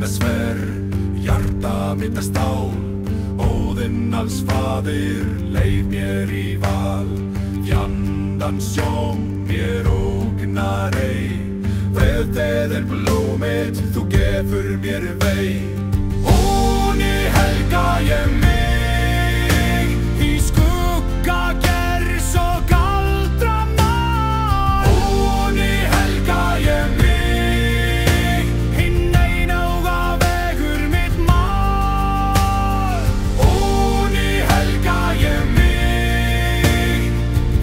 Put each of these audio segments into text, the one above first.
er sver, hjarta mitt er stál. Óðinn alls faðir leið mér í val. Fjandans sjón mér ógnar ei. Veðið er blómið, þú gefur mér vei. Óni helga ég mig í skugga gers og galdranna. Óni helga ég mig, hinn einauga vegur mitt mal. Óni helga ég mig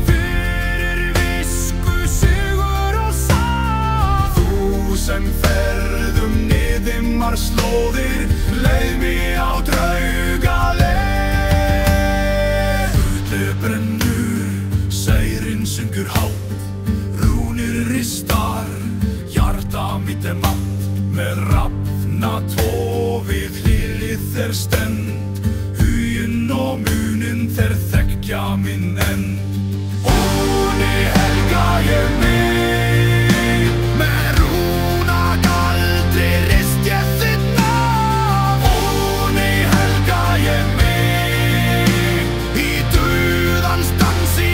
fyrir visku, sigur og sál. Þú sem ferðum niðimmar slóðir, leið mig á draugaleið. Hluti brennur, seyrinn syngur hátt, rúnir ristar, hjarta mitt er matt. Með rafna tvo við hlið þér stend, huginn og muninn þér þekkja minn end. Óni helga ég mig, með rúnagaldri rist ég þitt nafn. Óni helga ég mig, í dauðans dans í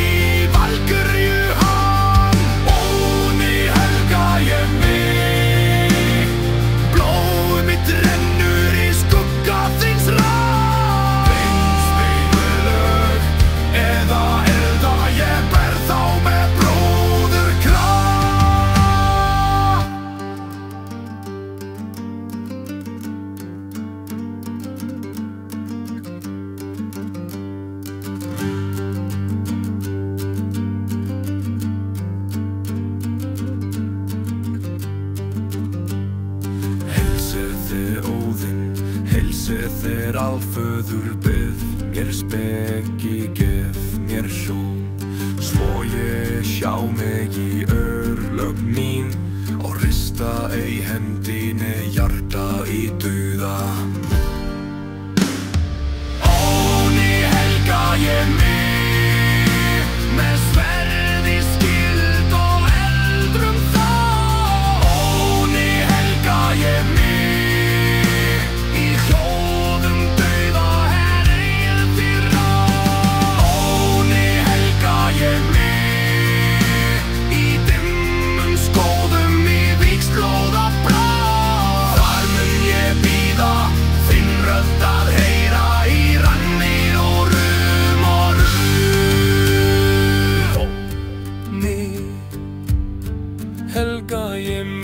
Valkyrju hann. Óni helga ég mig, blóð mitt rennur í skugga þíns rás. Beinspegulög eða elda, ég ber þá með bróðurkrafti. Heilsið þér Óðinn, heilsið þér alföður bið. Mér speki gef mér sjón, svo ég sjá mig í örlög mín og rista ei hendinni hjarta í dauða. Óni helga ég mig, með sverði skyld og eldrum þá. Óni helga ég mig, í hljóðum dauða her eil þér rás. Óni helga ég mig, í dimmum skóðum í víxlóða blás. Þar mun ég bíða, þinn rödd að heyra í ranni og rum og rum. Óni helga ég mig.